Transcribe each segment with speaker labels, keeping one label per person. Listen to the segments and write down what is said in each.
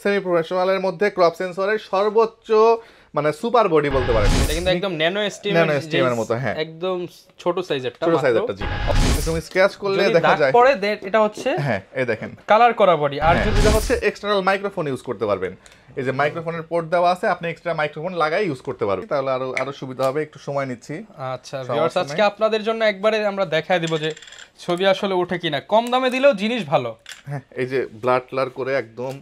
Speaker 1: Semi প্রফেশনালের মধ্যে crop সেন্সরের সর্বোচ্চ মানে সুপার বডি বলতে পারেন।
Speaker 2: এটা কিন্তু একদম ন্যানো
Speaker 1: এর মতো, হ্যাঁ
Speaker 2: একদম ছোট সাইজেরটা,
Speaker 1: ছোট সাইজেরটা। জি, তুমি স্ক্র্যাচ করলে দেখা যায়
Speaker 2: পরে এটা হচ্ছে,
Speaker 1: হ্যাঁ এই দেখেন
Speaker 2: কালার করা বডি। আর
Speaker 1: যদি এটা হচ্ছে এক্সটারনাল মাইক্রোফোন ইউজ করতে পারবেন, এই যে মাইক্রোফোনের পোর্ট দেওয়া আছে, আপনি এক্সট্রা মাইক্রোফোন লাগাই ইউজ করতে পারবেন, তাহলে আরো সুবিধা হবে। একটু সময় নিচ্ছি।
Speaker 2: আচ্ছা ভিউয়ার্স, আজকে আপনাদের জন্য একবারে আমরা দেখায় দিব যে ছবি আসলে ওঠে কিনা। কম দামে দিলেও জিনিস ভালো।
Speaker 1: হ্যাঁ, এই যে ব্লাড ক্লার করে একদম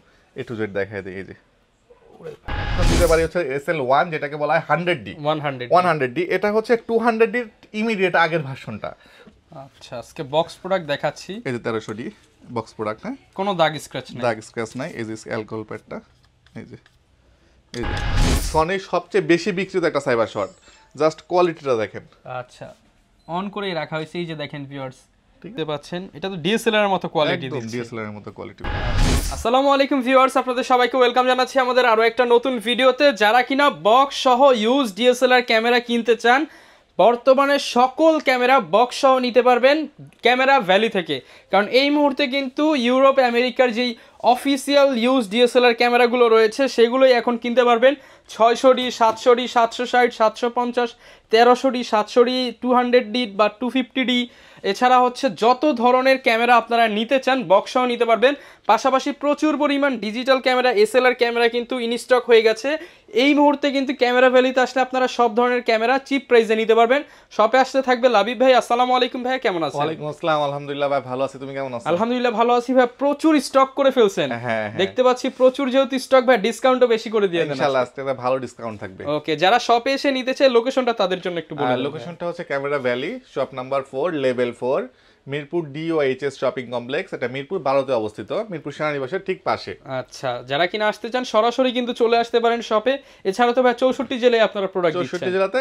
Speaker 1: এ টু জেড দেখায় দেয়। এই যে দিতে পারি হচ্ছে SL1, যেটাকে বলা হয় 100D। এটা হচ্ছে 200D ইমিডিয়েট আগের ভার্সনটা।
Speaker 2: আচ্ছা, আজকে বক্স প্রোডাক্ট দেখাচ্ছি।
Speaker 1: এই যে 1300D বক্স প্রোডাক্ট, হ্যাঁ
Speaker 2: কোনো দাগ স্ক্র্যাচ
Speaker 1: নাই। এই যে অ্যালকোহল প্যাডটা, এই যে সনির সবচেয়ে বেশি বিক্রিত একটা সাইবার শট। জাস্ট কোয়ালিটিটা দেখেন।
Speaker 2: আচ্ছা, অন করেই রাখা হয়েছে। এই যে দেখেন ভিউয়ার্স, দেখতে পাচ্ছেন, এটা তো ডিএসএলআর এর মতো কোয়ালিটি দিচ্ছে,
Speaker 1: একদম ডিএসএলআর এর মতো কোয়ালিটি।
Speaker 2: আসসালামু আলাইকুম ভিউয়ার্স, আপনাদের সবাইকে ওয়েলকাম জানাচ্ছি আমাদের আরো একটা নতুন ভিডিওতে। যারা কিনা বক্স সহ ইউজ ডিএসএলআর ক্যামেরা কিনতে চান, বর্তমানে সকল ক্যামেরা বক্স সহ নিতে পারবেন ক্যামেরা ভ্যালি থেকে। কারণ এই মুহূর্তে কিন্তু ইউরোপ আমেরিকার যেই অফিসিয়াল ইউজ ডিএসএলআর ক্যামেরাগুলো রয়েছে সেগুলোই এখন কিনতে পারবেন 600D, 700D, 760, 750, 1300D, 700D, 200D বা 250D। এছাড়া হচ্ছে যত ধরনের ক্যামেরা আপনারা নিতে চান বক্সও নিতে পারবেন। পাশাপাশি প্রচুর পরিমাণ ডিজিটাল ক্যামেরা, এসএলআর ক্যামেরা কিন্তু ইনস্টক হয়ে গেছে। এই মুহূর্তে কিন্তু ক্যামেরা ভ্যালিতে আসলে আপনারা সব ধরনের ক্যামেরা চিপ প্রাইসে নিতে পারবেন। শপে আসতে থাকবে লাবিব ভাই। আসসালামু আলাইকুম ভাই, কেমন আছেন?
Speaker 1: ওয়ালাইকুম আসসালাম, আলহামদুলিল্লাহ ভাই, ভালো আছি। তুমি কেমন আছো?
Speaker 2: আলহামদুলিল্লাহ ভালো আছি ভাই। প্রচুর স্টক করে ফেলছেন, দেখতে পাচ্ছি প্রচুর, যেহেতু স্টক ভাই ডিসকাউন্টও বেশি করে দিয়ে দেন
Speaker 1: ইনশাআল্লাহ। আজকে ভালো ডিসকাউন্ট থাকবে।
Speaker 2: ওকে, যারা শপে এসে নিতে চায় লোকেশনটা তাদের জন্য একটু বলুন।
Speaker 1: লোকেশনটা হচ্ছে camera valley, shop number 4, level 4, Mirpur DOHS shopping complex. এটা মিরপুর 12তে অবস্থিত, মিরপুর সেনানিবাসের ঠিক পাশে।
Speaker 2: আচ্ছা, যারা কিনা আসতে চান সরাসরি কিন্তু চলে আসতে পারেন শপে। এছাড়া তো ভাই 64 জেলায় আপনারা প্রোডাক্ট দিচ্ছেন।
Speaker 1: 64 জেলাতে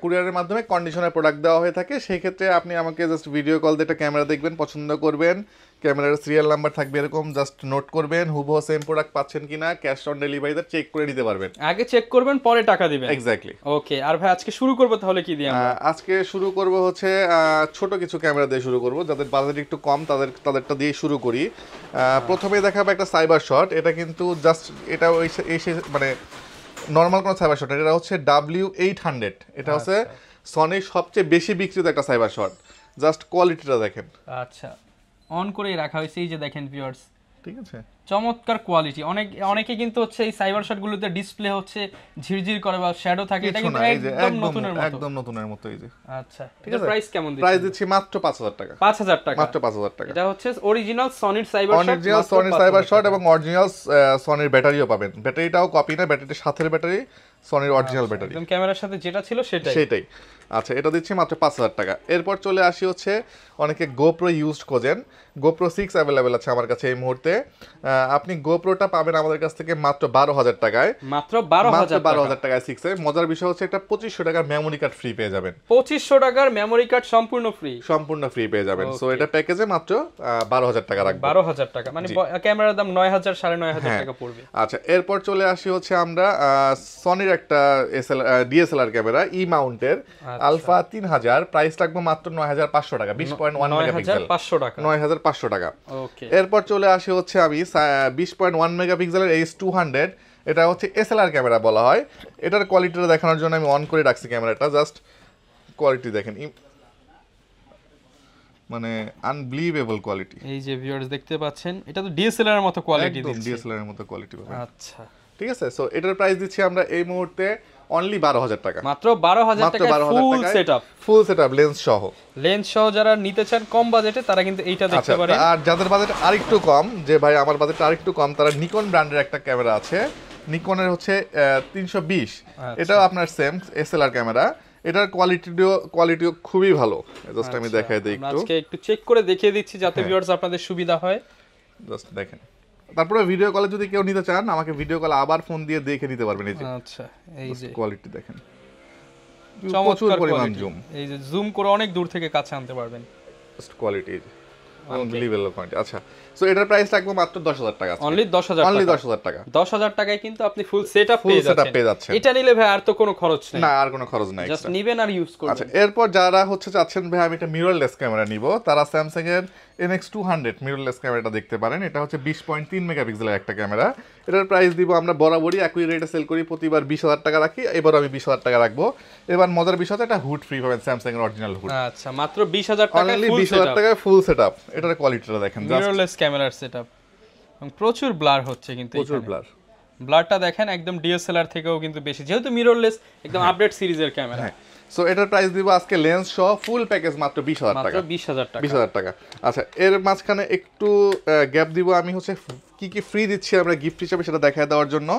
Speaker 1: কুরিয়ারের মাধ্যমে কন্ডিশনের প্রোডাক্ট দেওয়া হয়ে থাকে। সেই ক্ষেত্রে আপনি আমাকে জাস্ট ভিডিও কল দিয়ে একটা ক্যামেরা দেখবেন, পছন্দ করবেন, ক্যামেরার সিরিয়াল নাম্বার থাকবে এরকম, জাস্ট নোট করবেন, হুবহু সেম প্রোডাক্ট পাচ্ছেন কিনা ক্যাশ অন ডেলিভারিতে চেক করে নিতে পারবেন।
Speaker 2: আগে চেক করবেন, পরে টাকা দিবেন।
Speaker 1: এক্স্যাক্টলি।
Speaker 2: ওকে, আর ভাই আজকে শুরু করব তাহলে কি দিয়ে?
Speaker 1: আজকে শুরু করব হচ্ছে ছোট কিছু ক্যামেরা দিয়ে শুরু করব, যাদের বাজেট একটু কম তাদেরটা দিয়ে শুরু করি। প্রথমে দেখাবো একটা সাইবার শট। এটা কিন্তু জাস্ট এটা মানে নর্মাল কোনো সাইবার শট, এটা হচ্ছে W800। এটা হচ্ছে সনির সবচেয়ে বেশি বিক্রিত একটা সাইবার শট। জাস্ট কোয়ালিটিটা দেখেন।
Speaker 2: আচ্ছা, অন করেই রাখা হয়েছে। এই যে দেখেন ভিউয়ার্স,
Speaker 1: ঠিক আছে,
Speaker 2: চমৎকার কোয়ালিটি। অনেকে কিন্তু হচ্ছে এই সাইবার শটগুলোতে ডিসপ্লে হচ্ছে ঝিরঝির করে বা শ্যাডো থাকে, এটা কিন্তু
Speaker 1: একদম নতুনের মতো। এই যে
Speaker 2: আচ্ছা, ঠিক আছে। প্রাইস কেমন দিচ্ছেন?
Speaker 1: প্রাইস দিচ্ছি মাত্র 5000 টাকা।
Speaker 2: 5000 টাকা,
Speaker 1: মাত্র 5000 টাকা।
Speaker 2: এটা হচ্ছে অরিজিনাল সনির সাইবার শট,
Speaker 1: অরিজিনাল সনির সাইবার শট এবং অরিজিনাল সনির ব্যাটারিও পাবেন। ব্যাটারিটাও কপি না, ব্যাটারির সাথের ব্যাটারি সনির অরিজিনাল ব্যাটারি,
Speaker 2: একদম ক্যামেরার সাথে যেটা ছিল সেটাই।
Speaker 1: আচ্ছা, এটা দিচ্ছি মাত্র 5000 টাকা। এরপর চলে আসি হচ্ছে অনেকে গোপ্রো ইউজড খোঁজেন। গোপ্রো 6 অ্যাভেলেবেল আছে আমার কাছে এই মুহূর্তে। আপনি গোপ্রোটা পাবেন আমাদের কাছ থেকে মাত্র 12000 টাকায়।
Speaker 2: মাত্র 12000
Speaker 1: টাকায় 6 এ। মজার বিষয় হচ্ছে একটা 2500 টাকার মেমোরি কার্ড ফ্রি পেয়ে যাবেন।
Speaker 2: 2500 টাকার মেমোরি কার্ড সম্পূর্ণ ফ্রি
Speaker 1: পেয়ে যাবেন। সো এটা প্যাকেজে মাত্র 12000 টাকা রাখবেন।
Speaker 2: 12000 টাকা, মানে ক্যামেরার দাম 9000 9500 টাকা পড়বে।
Speaker 1: আচ্ছা, এরপর চলে আসি হচ্ছে আমরা সনির একটা DSLR ক্যামেরা ই মাউন্টের আলফা 3000, প্রাইস রাখবো মাত্র 9500 টাকা। 20.1 মেগাপিক্সেল, 9500 টাকা।
Speaker 2: ওকে,
Speaker 1: এরপর চলে আসি হচ্ছে আমি 20.1 মেগাপিক্সেলের H200। এটা হচ্ছে SLR ক্যামেরা বলা হয়। এটার কোয়ালিটিটা দেখানোর জন্য আমি অন করে রাখছি ক্যামেরাটা। জাস্ট কোয়ালিটি দেখেন, মানে আনবিলিভেবল কোয়ালিটি।
Speaker 2: এই যে ভিউয়ার্স দেখতে পাচ্ছেন, এটা তো ডিএসএলআর এর মতো কোয়ালিটি দিচ্ছে,
Speaker 1: ডিএসএলআর এর মতো কোয়ালিটি পাবেন।
Speaker 2: আচ্ছা,
Speaker 1: ঠিক আছে। সো এটার প্রাইস দিচ্ছি আমরা এই মুহূর্তে অনলি 12000 টাকা।
Speaker 2: মাত্র 12000 টাকা ফুল সেটআপ লেন্স সহ যারা নিতে চান কম বাজেটে তারা কিন্তু এইটা দেখতে পারেন।
Speaker 1: আর যাদের বাজেট আরেকটু কম, যে ভাই আমার বাজেট আরেকটু কম, তারা নিকন ব্র্যান্ডের একটা ক্যামেরা আছে, নিকনের হচ্ছে 320। এটাও আপনার সেম এসএলআর ক্যামেরা। এটার কোয়ালিটিও খুবই ভালো। জাস্ট আমি দেখাই দেই
Speaker 2: আজকে একটু চেক করে দেখিয়ে দিচ্ছি যাতে ভিউয়ার্স আপনাদের সুবিধা হয়।
Speaker 1: জাস্ট দেখেন। তারপরে ভিডিও কলে যদি কেউ নিতে চান আমাকে ভিডিও কলে আবার ফোন দিয়ে দেখে নিতে পারবেন। এই যে
Speaker 2: আচ্ছা, এই যে
Speaker 1: কোয়ালিটি দেখেন,
Speaker 2: প্রচুর পরিমাণ জুম, এই যে জুম করে অনেক দূর থেকে কাছে আনতে পারবেন।
Speaker 1: Just quality unbelievable quality. আচ্ছা, সো এটার প্রাইস রাখবো মাত্র 10,000 টাকা,
Speaker 2: অনলি 10,000
Speaker 1: অনলি
Speaker 2: টাকা।
Speaker 1: 10,000 টাকা।
Speaker 2: 10,000 টাকায় কিন্তু আপনি ফুল সেটআপ
Speaker 1: ফুল সেটআপ পেয়ে যাচ্ছেন।
Speaker 2: এটা নিলে ভাই আর তো কোনো খরচ নেই,
Speaker 1: না আর কোনো খরচ নাই,
Speaker 2: জাস্ট নিবেন আর ইউজ করবেন।
Speaker 1: আচ্ছা এরপর যারা হচ্ছে চাচ্ছেন ভাই আমি একটা মিররলেস ক্যামেরা নিব, তারা স্যামসাং এর NX200 মিররলেস ক্যামেরাটা দেখতে পারেন। এটা হচ্ছে 20.3 মেগাপিক্সেলের একটা ক্যামেরা। এটার প্রাইস দিব আমরা বরাবরই একই রেটে সেল করি, প্রতিবার 20,000 টাকা রাখি, এবার আমি 20,000 টাকা রাখবো। এবার মজার বিষয় হচ্ছে একটা হুড ফ্রি পাবেন, স্যামসাং এর অরিজিনাল হুড।
Speaker 2: আচ্ছা মাত্র 20,000 টাকায়
Speaker 1: অনলি
Speaker 2: ফুল
Speaker 1: 20,000 টাকায় ফুল সেটআপ। এটার কোয়ালিটিটা দেখেন, জাস্ট
Speaker 2: মিররলেস ক্যামেরার সেটআপ, এবং প্রচুর ব্লার হচ্ছে কিন্তু
Speaker 1: প্রচুর
Speaker 2: এখানে।
Speaker 1: ব্লার।
Speaker 2: ব্লারটা দেখেন একদম DSLR থেকেও কিন্তু বেশি, যেহেতু মিররলেস একদম আপডেট সিরিজের ক্যামেরা।
Speaker 1: সো এটার প্রাইস দিব আজকে লেন্স সহ ফুল প্যাকেজ মাত্র 20,000
Speaker 2: মাত্র
Speaker 1: টাকা।
Speaker 2: 20,000 টাকা।
Speaker 1: 20,000 টাকা। আচ্ছা এর মাঝখানে একটু গ্যাপ দিব আমি, হচ্ছে কি কি ফ্রি দিচ্ছি আমরা গিফট হিসেবে সেটা দেখায় দেওয়ার জন্য।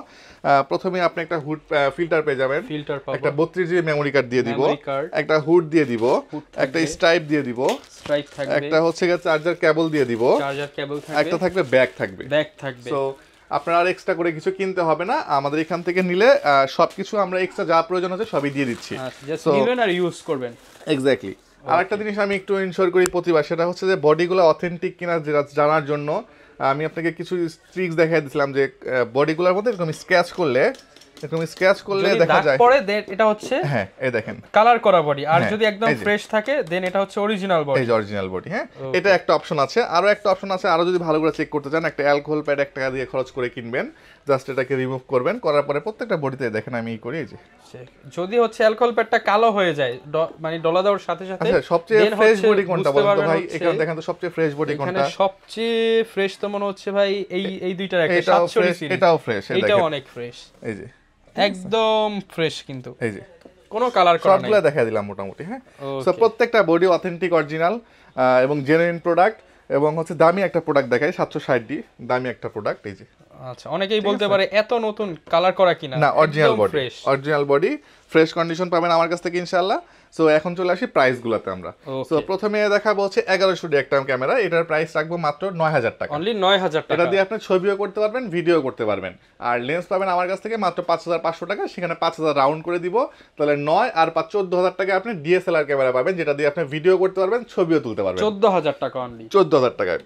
Speaker 1: প্রথমে আপনি একটা হুড ফিল্টার পেয়ে যাবেন,
Speaker 2: ফিল্টার পাবো,
Speaker 1: একটা 32GB মেমোরি কার্ড দিয়ে দিব,
Speaker 2: Memory card,
Speaker 1: একটা হুড দিয়ে দিব,
Speaker 2: hood
Speaker 1: একটা
Speaker 2: থাকবে,
Speaker 1: স্ট্রাইপ দিয়ে দিব,
Speaker 2: স্ট্রাইপ থাকবে,
Speaker 1: একটা হচ্ছে চার্জার কেবল দিয়ে দিব,
Speaker 2: চার্জার কেবল
Speaker 1: একটা
Speaker 2: থাকবে,
Speaker 1: থাকবে ব্যাগ থাকবে।
Speaker 2: ব্যাগ থাকবে।
Speaker 1: সো আপনার আর এক্সট্রা করে কিছু কিনতে হবে না, আমাদের এখান থেকে নিলে সবকিছু আমরা এক্সট্রা যা প্রয়োজন হচ্ছে সবই দিয়ে দিচ্ছি।
Speaker 2: জাস্ট
Speaker 1: So-
Speaker 2: নিবেন আর ইউজ করবেন।
Speaker 1: এক্স্যাক্টলি। আরেকটা জিনিস আমি একটু ইনশিওর করি প্রতিবার, সেটা হচ্ছে যে বডিগুলো অথেন্টিক কিনা যেটা জানার জন্য আমি আপনাকে কিছু ট্রিক্স দেখাই দিয়েছিলাম, যে বডিগুলোর মধ্যে এরকম স্ক্র্যাচ করলে
Speaker 2: যদি
Speaker 1: দেখা
Speaker 2: দাগ
Speaker 1: যায়,
Speaker 2: পড়ে দেন এটা হচ্ছে
Speaker 1: হ্যাঁ এই দেখেন
Speaker 2: কালার করা বডি, আর
Speaker 1: হ্যাঁ,
Speaker 2: যদি একদম
Speaker 1: এই যে।
Speaker 2: ফ্রেশ থাকে দেন এটা হচ্ছে অরিজিনাল বডি।
Speaker 1: এই যে অরিজিনাল বডি। হ্যাঁ এটা একটা অপশন আছে, আরো একটা অপশন আছে, আরো যদি ভালো করে চেক করতে চান একটা অ্যালকোহল প্যাড 1 টাকা দিয়ে খরচ করে কিনবেন, জাস্ট এটাকে রিমুভ করবেন, করার পরে প্রত্যেকটা বডিতে দেখেন আমি করি এই যে।
Speaker 2: যদি হচ্ছে অ্যালকোহল প্যাডটা কালো হয়ে যায় মানে ডলা দেওয়ার সাথে সাথে,
Speaker 1: আচ্ছা সবচেয়ে
Speaker 2: then
Speaker 1: ফ্রেশ
Speaker 2: হচ্ছে
Speaker 1: বডি কোনটা
Speaker 2: বুঝতে
Speaker 1: বলুন তো
Speaker 2: পারবেন
Speaker 1: ভাই?
Speaker 2: হচ্ছে
Speaker 1: এখানে দেখেন তো সবচেয়ে ফ্রেশ বডি
Speaker 2: এখানে
Speaker 1: কোনটা?
Speaker 2: সবচেয়ে ফ্রেশ তো মনে হচ্ছে ভাই এই দুইটার একটা
Speaker 1: এটাও
Speaker 2: 740
Speaker 1: ফ্রেশ,
Speaker 2: সিরিজ,
Speaker 1: এটাও ফ্রেশ, এই
Speaker 2: এটাও
Speaker 1: দেখেন
Speaker 2: অনেক ফ্রেশ,
Speaker 1: এই যে
Speaker 2: একদম ফ্রেশ, কিন্তু
Speaker 1: এই যে
Speaker 2: কোনো কালার করা নাই।
Speaker 1: সবগুলো দেখা দিলাম মোটামুটি। হ্যাঁ
Speaker 2: Okay.
Speaker 1: সো প্রত্যেকটা বডি অথেন্টিক অরিজিনাল এবং জেনুইন প্রোডাক্ট, এবং হচ্ছে দামি একটা প্রোডাক্ট দেখাই 760 দামি একটা প্রোডাক্ট এই যে।
Speaker 2: আচ্ছা অনেকেই বলতে পারে এত নতুন কালার করা কিনা,
Speaker 1: না original body,
Speaker 2: fresh.
Speaker 1: Original body fresh condition পাবেন আমার কাছ থেকে ইনশাআল্লাহ। সো এখন চলে আসি প্রাইস গুলাতে আমরা।
Speaker 2: Okay.
Speaker 1: সো প্রথমে দেখাবো হচ্ছে 1100 একটা ক্যামেরা, এটার প্রাইস রাখবো মাত্র 9,000 টাকা।
Speaker 2: অনলি 9,000
Speaker 1: এটা
Speaker 2: টাকা।
Speaker 1: দিয়ে আপনি ছবিও করতে পারবেন, ভিডিও করতে পারবেন। আর লেন্স পাবেন আমার কাছ থেকে মাত্র 5,500 টাকা, সেখানে 5,000 রাউন্ড করে দিব, তাহলে 9 আর 5 14,000 টাকা আপনি DSLR ক্যামেরা পাবেন, যেটা দিয়ে আপনি ভিডিও করতে পারবেন, ছবিও তুলতে পারবেন
Speaker 2: 14,000 টাকা অনলি।
Speaker 1: 14,000 টাকায়।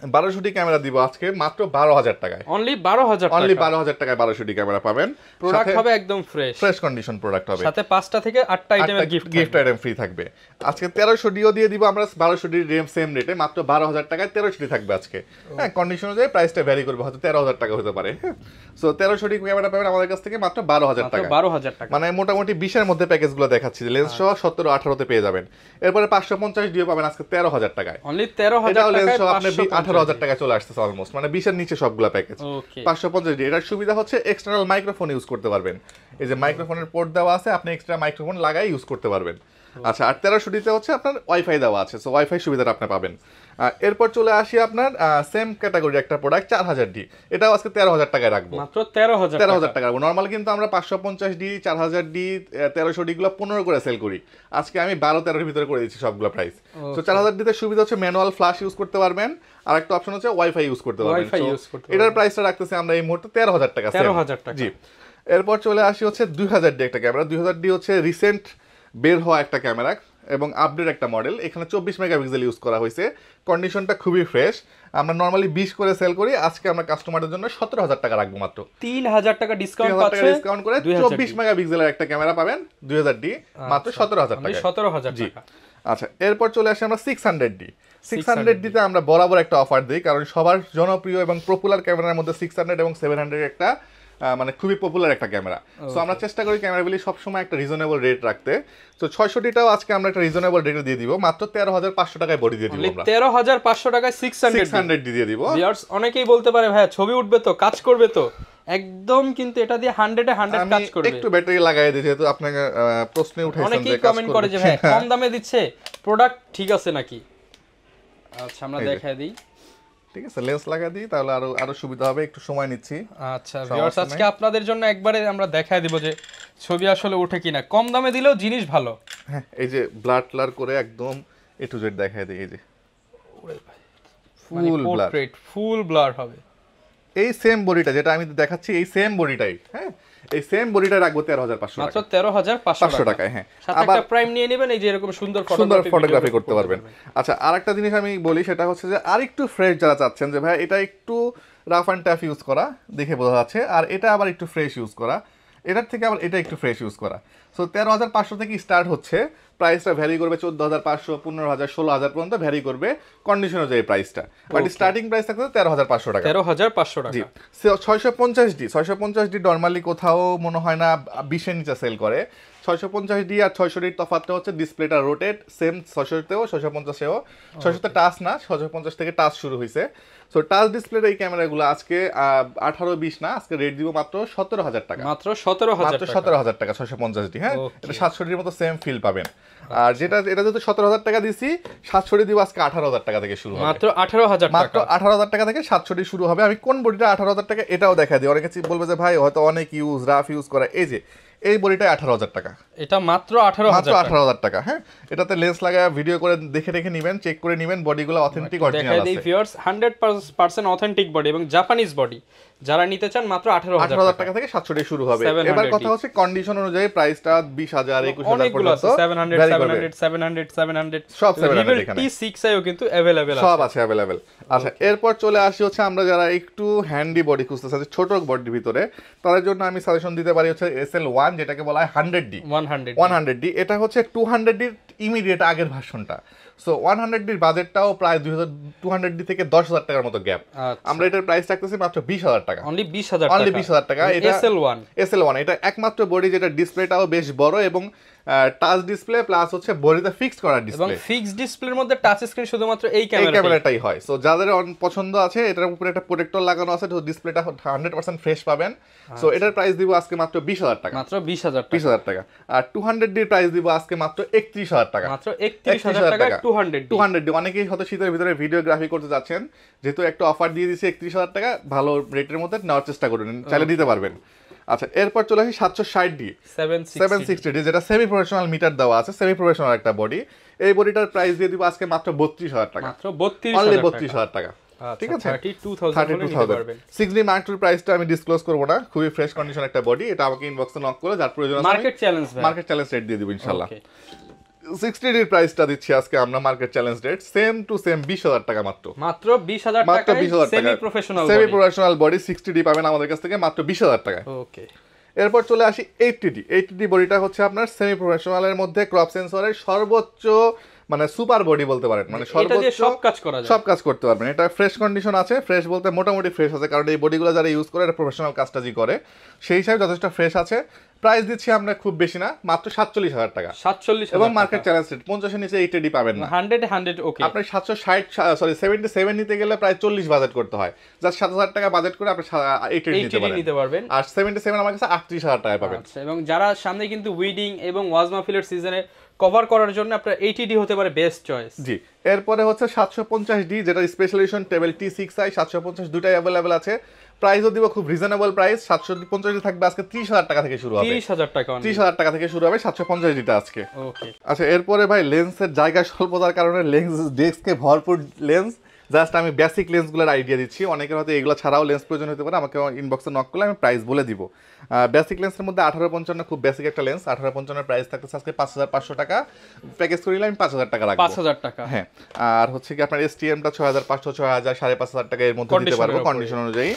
Speaker 1: 1200 ক্যামেরা দিব আজকে মাত্র 12,000 টাকায়।
Speaker 2: অনলি 12,000
Speaker 1: অনলি
Speaker 2: টাকা।
Speaker 1: 12,000 টাকায় 1200 ক্যামেরা পাবেন,
Speaker 2: প্রোডাক্ট হবে একদম ফ্রেশ,
Speaker 1: ফ্রেশ কন্ডিশন প্রোডাক্ট হবে,
Speaker 2: সাথে 5টা থেকে 8টা আইটেমের
Speaker 1: গিফট আইটেম ফ্রি থাকবে। আজকে 1300 দিয়ে দিব আমরা, 1200 সেম রেটে মাত্র 12,000 টাকায় 1300 থাকবে আজকে। হ্যাঁ কন্ডিশন অনুযায়ী প্রাইসটা ভ্যারি করবে, হয়তো 13,000 টাকা হতে পারে। সো 1300 ক্যামেরা পাবেন আমাদের কাছ থেকে মাত্র 12,000 টাকা।
Speaker 2: 12,000 টাকা।
Speaker 1: মানে মোটামুটি 20 এর মধ্যে প্যাকেজগুলো দেখাচ্ছি, লেন্স সহ 17 18তে পেয়ে যাবেন। এরপরে 550 ডিও পাবেন আজকে 13,000 টাকায়।
Speaker 2: অনলি 13,000
Speaker 1: এটাও লেন্স
Speaker 2: টাকায়
Speaker 1: সহ আপনি
Speaker 2: 550
Speaker 1: 18,000 টাকা চলে আসতেছে অলমোস্ট, মানে 20 এর নিচে সবগুলা প্যাকেজ।
Speaker 2: ওকে
Speaker 1: 550 ডি। এটার সুবিধা হচ্ছে এক্সটার্নাল মাইক্রোফোন ইউজ করতে পারবেন, এই যে মাইক্রোফোনের পোর্ট দেওয়া আছে, আপনি এক্সট্রা মাইক্রোফোন লাগাই ইউজ করতে পারবেন। আচ্ছা আর 1300 ডিতে হচ্ছে আপনার ওয়াইফাই দেওয়া আছে, সো ওয়াইফাই সুবিধাটা আপনি পাবেন। এরপর চলে আসি আপনার সেম ক্যাটাগরির একটা প্রোডাক্ট 4000 ডি, এটাও আজকে 13,000 টাকায় রাখবো,
Speaker 2: মাত্র 13,000
Speaker 1: 13,000 টাকা রাখবো। নর্মাল কিন্তু আমরা 550 ডি 4000 ডি 1300 ডি গুলো 15 করে সেল করি, আজকে আমি 12-13 এর ভিতরে করে দিচ্ছি সবগুলো প্রাইস। তো 4000 ডিতে সুবিধা হচ্ছে ম্যানুয়াল ফ্ল্যাশ ইউজ করতে পারবেন, আর একটা অপশন হচ্ছে ওয়াইফাই ইউজ করতে পারবেন।
Speaker 2: Wi-Fi use করতে
Speaker 1: এটার প্রাইসটা রাখতেছি আমরা এই মুহূর্তে 13,000 টাকা।
Speaker 2: 13,000 টাকা।
Speaker 1: জি। এরপর চলে আসি হচ্ছে 2000 ডি একটা ক্যামেরা। 2000 ডি হচ্ছে রিসেন্ট বের হওয়া একটা ক্যামেরা এবং আপডেট একটা মডেল, এখানে 24 মেগাপিক্সেল ইউজ করা হয়েছে, কন্ডিশনটা খুবই ফ্রেশ। আমরা নরমালি 20 করে সেল করি, আজকে আমরা কাস্টমারদের জন্য 17,000 টাকা রাখবো মাত্র।
Speaker 2: 3,000 টাকা ডিসকাউন্ট
Speaker 1: 3,000 টাকা
Speaker 2: পাচ্ছে,
Speaker 1: ডিসকাউন্ট করে 24 মেগাপিক্সেলের একটা ক্যামেরা পাবেন 2000 ডি মাত্র 17,000
Speaker 2: অনলি
Speaker 1: টাকা।
Speaker 2: 17,000
Speaker 1: জি।
Speaker 2: টাকা।
Speaker 1: আচ্ছা এরপর চলে আসি আমরা 600 ডি। 600 ডিতে আমরা বরাবর একটা অফার দিই, কারণ সবার জনপ্রিয় এবং পপুলার ক্যামেরার মধ্যে 600 এবং 700 একটা মানে খুবই পপুলার একটা ক্যামেরা। সো আমরা চেষ্টা করি ক্যামেরাগুলি সবসময় একটা রিজনেবল রেট রাখতে। তো 600 ডিটাও আজকে আমরা একটা রিজনেবল রেটে দিয়ে দিব, মাত্র 13,500 টাকায় বডি দিয়ে দিব
Speaker 2: অনলি
Speaker 1: আমরা।
Speaker 2: 13,500 টাকায় 600
Speaker 1: ডি দিয়ে দিব।
Speaker 2: ভিউয়ার্স অনেকেই বলতে পারে ভাই ছবি উঠবে তো, কাজ করবে তো, একদম কিন্তু এটা দিয়ে 100-এ 100
Speaker 1: আমি
Speaker 2: কাজ করবে।
Speaker 1: একটু ব্যাটারি লাগাই দিই, যেহেতু আপনাকে প্রশ্নে উঠাইছেন
Speaker 2: অনেকেই
Speaker 1: যে কাজ
Speaker 2: কমেন্ট করে যে ভাই কম দামে দিচ্ছে, প্রোডাক্ট ঠিক আছে নাকি? আচ্ছা আমরা
Speaker 1: এই যে।
Speaker 2: দেখাই দিই।
Speaker 1: ঠিক আছে লেন্স লাগাই দিই, তাহলে আরো সুবিধা হবে, একটু সময় নিচ্ছি।
Speaker 2: আচ্ছা ভিউয়ার্স আজকে আপনাদের জন্য একবারে আমরা দেখাই দিব যে ছবি আসলে ওঠে কিনা, কম দামে দিলেও জিনিস ভালো।
Speaker 1: হ্যাঁ এই যে ব্লার ট্লার করে একদম এ টু জেড দেখাই দিই, এই যে ফুল ব্লার,
Speaker 2: ফুল ব্লার হবে।
Speaker 1: এই সেম বডিটা যেটা আমি দেখাচ্ছি, এই সেম বডিটাই। হ্যাঁ এই সেম বডিটা রাখবো 13,500
Speaker 2: মাত্র
Speaker 1: টাকা
Speaker 2: 13,500
Speaker 1: টাকায়। হ্যাঁ,
Speaker 2: সাথে একটা প্রাইম নিয়ে নেবেন, এই যে এরকম সুন্দর
Speaker 1: ফটোগ্রাফি করতে পারবেন। আচ্ছা, আরেকটা জিনিস আমি বলি, সেটা হচ্ছে যে আরেকটু ফ্রেশ যারা চাচ্ছেন যে ভাই এটা একটু রাফ অ্যান্ড টাফ ইউজ করা দেখে বোঝা যাচ্ছে, আর এটা আবার একটু ফ্রেশ ইউজ করা, এটার থেকে আবার এটা একটু ফ্রেশ ইউজ করা। সো 13,500 থেকে স্টার্ট হচ্ছে, প্রাইসটা ভ্যারি করবে 14,500, 15,000, 16,000 পর্যন্ত ভ্যারি করবে কন্ডিশন অনুযায়ী প্রাইসটা, বাট স্টার্টিং প্রাইস থাকবে 13,500 টাকা।
Speaker 2: 13,500 টাকা।
Speaker 1: 650D নর্মালি কোথাও মনে হয় না 20-এর নিচে সেল করে। 650D আর 600D তফাৎটা হচ্ছে ডিসপ্লেটা রোটেট, সেম 600তেও 650এও। 600তে টাচ না, 650 থেকে টাচ শুরু হয়েছে। সো টাচ ডিসপ্লের এই ক্যামেরাগুলো আজকে 18-20 না, আজকে রেট দিব মাত্র 17,000 টাকা।
Speaker 2: মাত্র 17,000
Speaker 1: টাকা 650D। হ্যাঁ, এটা 700D মতো সেম ফিল পাবেন। আর এটা যেহেতু 17,000 টাকা দিছি, 700D দিব আজকে 18,000 টাকা থেকে শুরু হবে।
Speaker 2: মাত্র 18,000
Speaker 1: টাকা থেকে 700D শুরু হবে। আমি কোন বডিটা 18,000 টাকা এটাও দেখা দিই, অনেকে বলবে যে ভাই হয়তো অনেক রাফ ইউজ করে। এই যে এই বডিটা 18,000 টাকা,
Speaker 2: এটা মাত্র 18,000
Speaker 1: টাকা। হ্যাঁ, এটাতে লেন্স লাগায় ভিডিও করে দেখে নিবেন, চেক করে নিবেন, বডিগুলো অথেন্টিক অরিজিনাল আছে।
Speaker 2: দেখাই দেই ভিউয়ার্স, 100% অথেন্টিক বডি এবং জাপানিজ বডি যারা নিতে চান মাত্র 18,000
Speaker 1: টাকা থেকে 700 শুরু হবে। এবার কথা হচ্ছে কন্ডিশন অনুযায়ী প্রাইসটা 20,000, 21,000 পর্যন্ত
Speaker 2: 700
Speaker 1: সব 700 এখানে।
Speaker 2: T6i ও কিন্তু अवेलेबल আছে,
Speaker 1: সব আছে अवेलेबल। আচ্ছা, এরপর চলে আসি হচ্ছে আমরা যারা একটু হ্যান্ডি বডি খুঁজতেছে, ছোট বডির ভিতরে, তাদের জন্য আমি সাজেশন দিতে পারি হচ্ছে SL1, যেটাকে বলা হয় 100D। এটা হচ্ছে 200D ইমিডিয়েট আগের ভার্সনটা। সো 100D বাজেটটাও প্রায় 200D থেকে 10,000 টাকার মতো গ্যাপ। আমরা এটার প্রাইস রাখতেছি মাত্র 20,000 টাকা,
Speaker 2: অনলি 20,000 টাকা।
Speaker 1: এটা SL1, এটা একমাত্র বডি যেটা ডিসপ্লেটাও বেশ বড় এবং টাচ ডিসপ্লে প্লাস হচ্ছে বডিতে ফিক্সড করা ডিসপ্লে,
Speaker 2: এবং ফিক্সড ডিসপ্লের মধ্যে টাচ স্ক্রিন শুধুমাত্র এই
Speaker 1: ক্যামেরাটাই হয়। সো যাদের পছন্দ আছে, এটার উপরে একটা প্রোটেক্টর লাগানো আছে, তো ডিসপ্লেটা 100% ফ্রেশ পাবেন। সো এটার প্রাইস দিব আজকে মাত্র 20,000 টাকা,
Speaker 2: মাত্র 20,000
Speaker 1: টাকা। আর 200D প্রাইস দিব আজকে মাত্র 31,000 টাকা,
Speaker 2: মাত্র 31,000 টাকা
Speaker 1: 200D। অনেকেই হয়তো শীতের ভিতরে ভিডিওগ্রাফি করতে যাচ্ছেন, যেহেতু একটা অফার দিয়ে দিয়েছি 31,000 টাকা, ভালো রেটের মধ্যে নেওয়ার চেষ্টা করুন, চাইলে দিতে পারবেন। আচ্ছা, এরপর চলে আসি 760D 760D, যেটা সেমি প্রফেশনাল মিটার দেওয়া আছে, সেমি প্রফেশনাল একটা বডি। এই বডিটার প্রাইস দিয়ে দিব আজকে মাত্র 32,000 টাকা,
Speaker 2: মাত্র 32,000
Speaker 1: টাকা। ঠিক আছে,
Speaker 2: 32,000
Speaker 1: 6D Mark II প্রাইসটা আমি ডিসক্লোজ করব না, খুবই ফ্রেশ কন্ডিশন একটা বডি। এটা আমাকে ইনবক্সে নক করে যার প্রয়োজন আছে মার্কেট চ্যালেঞ্জ রেট দিয়ে দিব ইনশাআল্লাহ। 60D এর প্রাইসটা দিচ্ছি আজকে আমরা market challenge rate same to same 20,000 টাকা, মাত্র
Speaker 2: 20,000 টাকা। সেমি
Speaker 1: প্রফেশনাল বডি 60D পাবেন আমাদের কাছ থেকে মাত্র 20,000 টাকা।
Speaker 2: ওকে,
Speaker 1: এরপর চলে আসি 80D বডিটা হচ্ছে আপনার সেমি প্রফেশনালের মধ্যে ক্রপ সেন্সরের সর্বোচ্চ মানে সুপার বডি বলতে পারেন, মানে সর্বোচ্চ সব কাজ করতে পারবেন। এটা ফ্রেশ কন্ডিশন আছে, ফ্রেশ বলতে মোটামুটি ফ্রেশ আছে, কারণ এই বডিগুলো যারা ইউজ করে এটা প্রফেশনাল কাজটাজি করে, সেই হিসাবে যথেষ্ট ফ্রেশ আছে। প্রাইস দিচ্ছি আমরা খুব বেশি না, মাত্র 47,000 টাকা,
Speaker 2: 47,000
Speaker 1: এবং মার্কেট চ্যালেঞ্জ রেট 50 এর নিচে 80D পাবেন না।
Speaker 2: 100 ওকে,
Speaker 1: আপনি 77 নিতে গেলে প্রায় 40 বাজেট করতে হয়, জাস্ট 7,000 টাকা বাজেট করে আপনি 80D নিতে পারবেন। আর 77 আমার কাছে 38,000 টাকা পাবেন।
Speaker 2: এবং যারা সামনে কিন্তু উইডিং এবং ওয়াজ মাহফিলের সিজনে কভার করার জন্য আপনার 80D হতে পারে বেস্ট চয়েস।
Speaker 1: জি, এরপরে হচ্ছে 750D, যেটা স্পেশালাইজেশন টেবিল T6i 750 দুটাই अवेलेबल আছে। প্রাইসও দিব খুব রিজনেবল প্রাইস, 750D থাকবে আজকে 30,000 টাকা থেকে শুরু হবে, 30,000 টাকা থেকে শুরু হবে 750D টা আজকে।
Speaker 2: ওকে, আচ্ছা,
Speaker 1: এরপরে ভাই লেন্সের জায়গা স্বল্পতার কারণে লেন্স ডেস্কে ভরপুর লেন্স, জাস্ট আমি বেসিক লেন্সগুলোর আইডিয়া দিচ্ছি। অনেকের হয়তো এগুলো ছাড়াও লেন্স প্রয়োজন হতে পারে, আমাকে ইনবক্সে নক করলে আমি প্রাইস বলে দিব। বেসিক লেন্সের মধ্যে 1855 খুব বেসিক একটা লেন্স, 1855 প্রাইস থাকতেছে আজকে 5,500 টাকা। প্যাকেজ করে নিলে আমি 5,000 টাকা রাখবো,
Speaker 2: 5,000 টাকা।
Speaker 1: হ্যাঁ, আর হচ্ছে কি আপনার STM-টা 6,500, 6,000, 5,500 টাকা এর মধ্যে দিতে পারবো কন্ডিশন অনুযায়ী।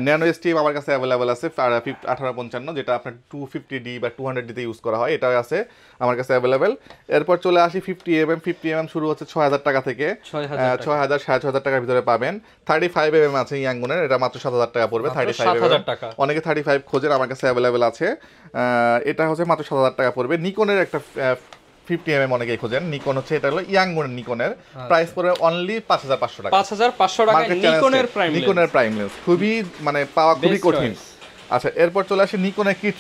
Speaker 1: ন্যানো STM আমার কাছে অ্যাভেলেবল আছে 1855, যেটা আপনার 250D বা 200D তে ইউজ করা হয়, এটাও আছে আমার কাছে অ্যাভেলেবেল। এরপর চলে আসি 50mm শুরু হচ্ছে 6,000 টাকা থেকে, 6,000, 6,500 টাকার ভিতরে পাবেন। 35mm আছে ইয়াংগুনের, এটা মাত্র 7,000 টাকা পড়বে, 35mm। অনেকে 35 খোঁজেন, আমার কাছে অ্যাভেলেবেল আছে। এটা হচ্ছে মাত্র 7,000 টাকা পড়বে। নিকনের একটা 50mm অনেকেই খোঁজেন, নিকন হচ্ছে, এটা হলো ইয়াংগুনের নিকনের, প্রাইস পড়বে অনলি 5,500 টাকা,
Speaker 2: 5,500 টাকা
Speaker 1: নিকনের প্রাইম লেন্স, খুবই মানে পাওয়া খুবই কঠিন। আচ্ছা, এরপর চলে আসে নিকনের কিট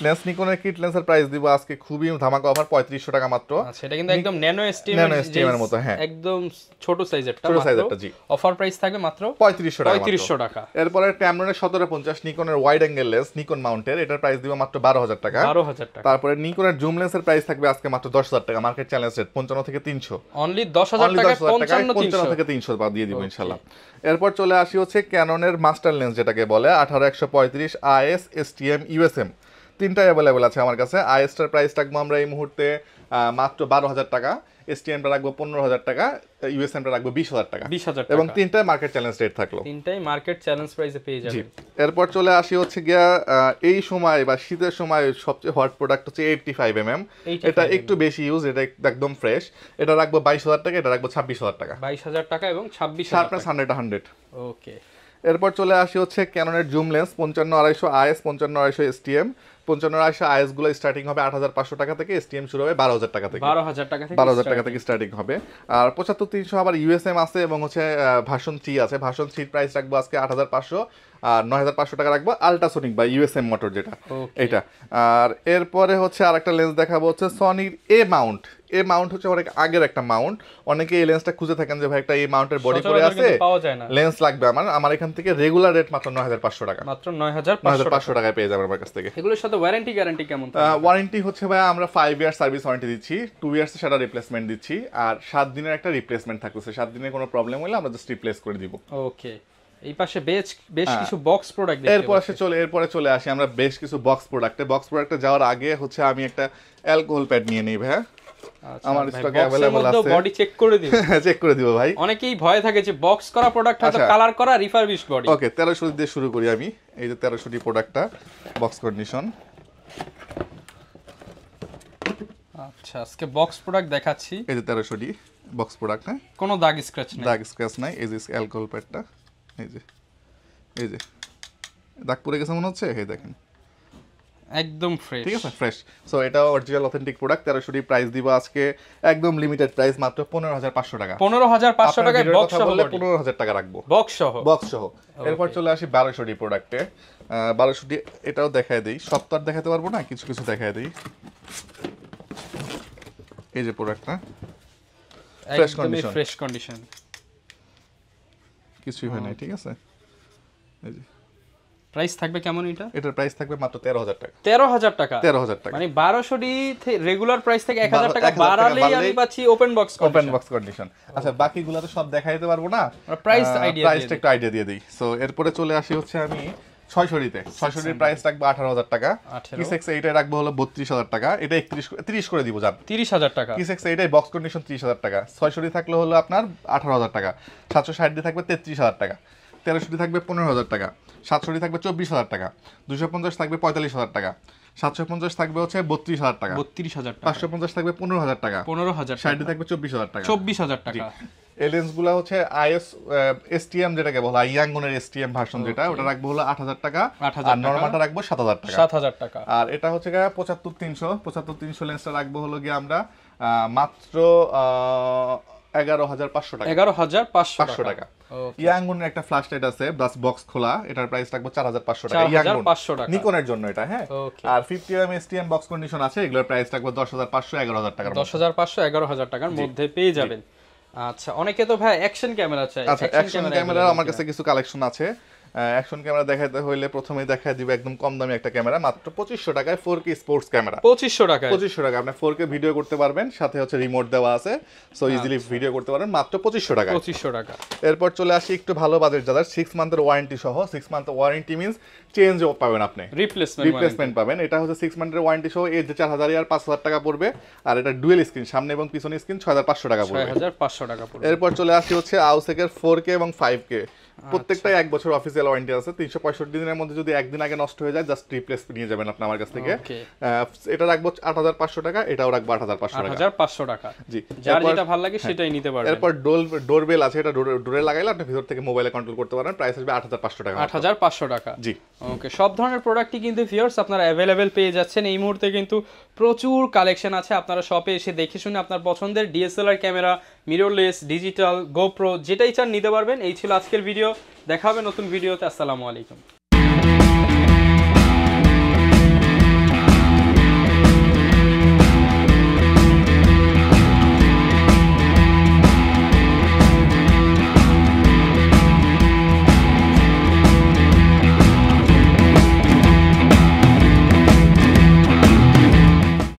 Speaker 1: লেন্সের প্রাইস দিব আজকে খুবই ধামাকা অফার, 3500 টাকা মাত্র।
Speaker 2: আচ্ছা, এটা কিন্তু একদম ন্যানো STM
Speaker 1: এর মতো, হ্যাঁ,
Speaker 2: একদম ছোট সাইজেরটা,
Speaker 1: জি,
Speaker 2: অফার প্রাইস থাকবে মাত্র
Speaker 1: 3500 টাকা। এরপরে ক্যামরনের 1750 নিকনের ওয়াইড অ্যাঙ্গেল লেন্স, নিকন মাউন্টের, এটার প্রাইস দিব মাত্র 12,000 টাকা। তারপরে নিকনের জুম লেন্সের প্রাইস থাকবে আজকে মাত্র 10,000 টাকা, মার্কেট চ্যালেঞ্জ রেট 55 থেকে 300,
Speaker 2: অনলি 10,000 টাকা,
Speaker 1: 55 থেকে 300 বাদ দিয়ে দিব ইনশাআল্লাহ। এরপর চলে আসি হচ্ছে ক্যাননের মাস্টার লেন্স, যেটাকে বলে 18-135 IS STM USM তিনটাই অ্যাভেলেবেল আছে আমার কাছে। আইএসটার প্রাইস রাখবো আমরা এই মুহূর্তে মাত্র 12,000 টাকা, এসটিএমটা রাখবো 15,000 টাকা, ইউএসএমটা রাখবো 20,000 টাকা,
Speaker 2: 20,000
Speaker 1: এবং
Speaker 2: টাকা।
Speaker 1: তিনটাই মার্কেট চ্যালেঞ্জ রেট থাকলো।
Speaker 2: তিনটাই মার্কেট চ্যালেঞ্জ প্রাইসে পেয়ে
Speaker 1: জি।
Speaker 2: যাবেন।
Speaker 1: এরপর চলে আসি হচ্ছে গিয়া এই সময় বা শীতের সময় সবচেয়ে হট প্রোডাক্ট হচ্ছে 85mm। এটা একটু বেশি ইউজ, এটা একদম ফ্রেশ। এটা রাখবো 22,000 টাকা, এটা রাখবো 26,000 টাকা।
Speaker 2: 22,000 টাকা এবং 26,000
Speaker 1: শার্পনেস 100
Speaker 2: ওকে।
Speaker 1: এরপর চলে আসি হচ্ছে ক্যাননের zoom lens 55-250 IS, 55-250 STM. 55-250 IS গুলো স্টার্টিং হবে 8,500 টাকা থেকে, এসটিএম শুরু হবে 12,000 টাকা থেকে।
Speaker 2: 12,000 টাকা থেকে
Speaker 1: 12,000 টাকা থেকে স্টার্টিং হবে। আর 75-300 আবার ইউএসএম আছে এবং হচ্ছে ভার্সন 3 আছে। ভার্সন 3 প্রাইস রাখবো আজকে 8,500, আর 9,500 টাকা রাখবো আল্ট্রাসোনিক বা ইউএসএম মোটর যেটা, এটা। আর এরপরে হচ্ছে আরেকটা লেন্স দেখাবো হচ্ছে সনির এ মাউন্ট। এ মাউন্ট হচ্ছে অনেক আগের একটা মাউন্ট। অনেকে এই লেন্সটা খুঁজে থাকেন যে ভাই একটা এই মাউন্টের বডি করে আছে,
Speaker 2: পাওয়া যায় না,
Speaker 1: লেন্স লাগবে আমার এখান থেকে রেগুলার রেট মাত্র 9,500 টাকা,
Speaker 2: মাত্র 9,500
Speaker 1: টাকায় পেয়ে যাবেন আমার কাছ থেকে।
Speaker 2: এগুলোর সাথে ওয়ারেন্টি গ্যারান্টি কেমন?
Speaker 1: ওয়ারেন্টি হচ্ছে ভাই আমরা 5 ইয়ার সার্ভিস ওয়ারেন্টি দিচ্ছি, 2 ইয়ার্স সেটা রিপ্লেসমেন্ট দিচ্ছি, আর 7 দিনের একটা রিপ্লেসমেন্ট থাকতেছে। 7 দিনের কোনো প্রবলেম হলে আমরা জাস্ট রিপ্লেস করে দিব।
Speaker 2: ওকে। এই পাশে বেশ কিছু বক্স প্রোডাক্ট
Speaker 1: এরপরে চলে আসি আমরা বেশ কিছু বক্স প্রোডাক্টে যাওয়ার আগে হচ্ছে আমি একটা অ্যালকোহল প্যাড নিয়ে নিই ভাই। আমার স্টকে अवेलेबल আছে,
Speaker 2: বডি চেক করে দিন।
Speaker 1: চেক করে দিব ভাই।
Speaker 2: অনেকেই ভয় থাকে যে বক্স করা প্রোডাক্ট হয়তো কালার করা রিফারবিশ বডি।
Speaker 1: ওকে, 1300 দিয়ে শুরু করি আমি। এই যে 1300 প্রোডাক্টটা বক্স কন্ডিশন।
Speaker 2: আচ্ছা, আজকে বক্স প্রোডাক্ট দেখাচ্ছি।
Speaker 1: এই যে 1300 বক্স প্রোডাক্ট, হ্যাঁ,
Speaker 2: কোনো দাগ স্ক্র্যাচ
Speaker 1: নাই। এই যে অ্যালকোহল প্যাডটা, এই যে দাগ পড়ে গেছে মনে হচ্ছে, এই দেখেন
Speaker 2: একদম ফ্রেশ,
Speaker 1: ঠিক আছে, ফ্রেশ। সো এটা অরিজিনাল অথেন্টিক প্রোডাক্ট। 1300 প্রাইস দিব আজকে একদম লিমিটেড প্রাইস, মাত্র 15,500 টাকা।
Speaker 2: 15,500 টাকায় বক্স সহ বললে
Speaker 1: 15,000 টাকা রাখবো,
Speaker 2: বক্স সহ।
Speaker 1: এরপর চলে আসি 1200 প্রোডাক্টে। 1200 এটাও দেখায় দেই, সব তো আর দেখাতে পারবো না, কিছু কিছু দেখায় দেই। এই যে প্রোডাক্টটা
Speaker 2: ফ্রেশ কন্ডিশন,
Speaker 1: কিছুই হয় না, ঠিক আছে। এই যে
Speaker 2: প্রাইস থাকবে কেমন এটা?
Speaker 1: এটার প্রাইস থাকবে মাত্র 13,000 টাকা।
Speaker 2: 13,000 টাকা,
Speaker 1: 13,000 টাকা,
Speaker 2: মানে 1200 রেগুলার প্রাইস থেকে 1,000 টাকা বাড়ালেই আমি পাচ্ছি ওপেন বক্স
Speaker 1: কন্ডিশন। আচ্ছা, বাকিগুলো তো সব দেখাইতে পারবো না,
Speaker 2: প্রাইসটা
Speaker 1: একটু আইডিয়া দিয়ে দিই। সো এরপরে চলে আসি হচ্ছে আমি 600 প্রাইস রাখবো 18,000 টাকা। কিসেক্স এইটা রাখবো হলো 32,000 টাকা, এটা 30 করে দিব জান,
Speaker 2: 30,000 টাকা।
Speaker 1: কিসেক্স এইটাই বক্স কন্ডিশন 30,000 টাকা। 600 থাকলে হলো আপনার 18,000 টাকা। 760 দিয়ে থাকবে 33,000 টাকা। 1300 থাকবে 15,000 টাকা। 700 থাকবে 24,000 টাকা। 250 থাকবে 45,000 টাকা। 750 থাকবে হচ্ছে 32,000 টাকা।
Speaker 2: 32,000 টাকা।
Speaker 1: 550 থাকবে 15,000 টাকা।
Speaker 2: 15,000
Speaker 1: 60 থাকবে 24,000 টাকা।
Speaker 2: 24,000 টাকা।
Speaker 1: এই লেন্সগুলো হচ্ছে আইএস এসটিএম যেটাকে বলা হয়, ইয়াংগুনের এসটিএম ভার্সন যেটা, ওটা রাখবো হলো 8,000 টাকা, আর নরমালটা রাখবো 7,000 টাকা।
Speaker 2: 7,000 টাকা।
Speaker 1: আর এটা হচ্ছে 75-300 লেন্সটা রাখবো হলো গিয়ে আমরা মাত্র 11,500 টাকা।
Speaker 2: 11,500
Speaker 1: টাকা। ইয়াংগুনের একটা ফ্ল্যাশ লাইট আছে প্লাস বক্স খোলা, এটার প্রাইস রাখবো 4,500 টাকা। ইয়াংগুন নিকনের জন্য এটা, হ্যাঁ। আর 50mm এসটিএম বক্স কন্ডিশন আছে, এগুলোর প্রাইস রাখবো 10,500 11,000 টাকা।
Speaker 2: 10,500 11,000 টাকার মধ্যে পেয়ে যাবেন। আচ্ছা, অনেকে তো ভাই অ্যাকশন ক্যামেরা চায়।
Speaker 1: আচ্ছা, অ্যাকশন ক্যামেরা আমার কাছে কিছু কালেকশন আছে। অ্যাকশন ক্যামেরা দেখাতে হইলে প্রথমেই দেখায় দিব একদম কম দামি একটা ক্যামেরা, মাত্র 2500 টাকায় 4K স্পোর্টস ক্যামেরা।
Speaker 2: 2500 টাকায়
Speaker 1: 2500 টাকা আপনি 4K ভিডিও করতে পারবেন, সাথে হচ্ছে রিমোট দেওয়া আছে, সো ইজিলি ভিডিও করতে পারবেন মাত্র 2500 টাকা।
Speaker 2: 2500 টাকা।
Speaker 1: এরপর চলে আসি একটু ভালো বাজেট যাদের, 6 মান্থের ওয়ারেন্টি সহ। 6 মান্থ ওয়ারেন্টি মিন্স চেঞ্জও পাবেন আপনি, রিপ্লেসমেন্ট পাবেন। এটা হচ্ছে 6 মান্থের ওয়ারেন্টি সহ, এই যে 4,000 আর 5,000 টাকা পড়বে। আর এটা ডুয়েল স্ক্রিন, সামনে এবং পিছনে স্ক্রিন, 6,500 টাকা পড়বে।
Speaker 2: 6,500 টাকা পড়বে।
Speaker 1: এরপর চলে আসি হচ্ছে আউসেকের 4K এবং 5K, প্রত্যেকটাই 1 বছর অফিসিয়াল ওয়ারেন্টি আছে। 365 দিনের মধ্যে যদি একদিন আগে নষ্ট হয়ে যায়, জাস্ট রিপ্লেস নিয়ে যাবেন আপনি আমার কাছ থেকে। এটা রাখবো 8,500 টাকা, এটাও রাখবো 8,500 টাকা।
Speaker 2: 8,500 টাকা, জি, যার যেটা ভালো লাগে সেটাই নিতে পারবেন।
Speaker 1: এরপর ডোরবেল আছে, এটা ডোরে লাগাইলে আপনি ভিতর থেকে মোবাইলে কন্ট্রোল করতে পারবেন, প্রাইস আসবে 8,500 টাকা।
Speaker 2: 8,500 টাকা,
Speaker 1: জি।
Speaker 2: ওকে, সব ধরনের প্রোডাক্টই কিন্তু ভিউয়ার্স আপনারা অ্যাভেলেবেল পেয়ে যাচ্ছেন। এই মুহূর্তে কিন্তু প্রচুর কালেকশন আছে, আপনারা শপে এসে দেখে শুনে আপনার পছন্দের DSLR camera, mirrorless, digital, GoPro যেটাই চান নিতে পারবেন। এই ছিল আজকের ভিডিও, দেখা হবে নতুন ভিডিওতে। আসসালামু আলাইকুম।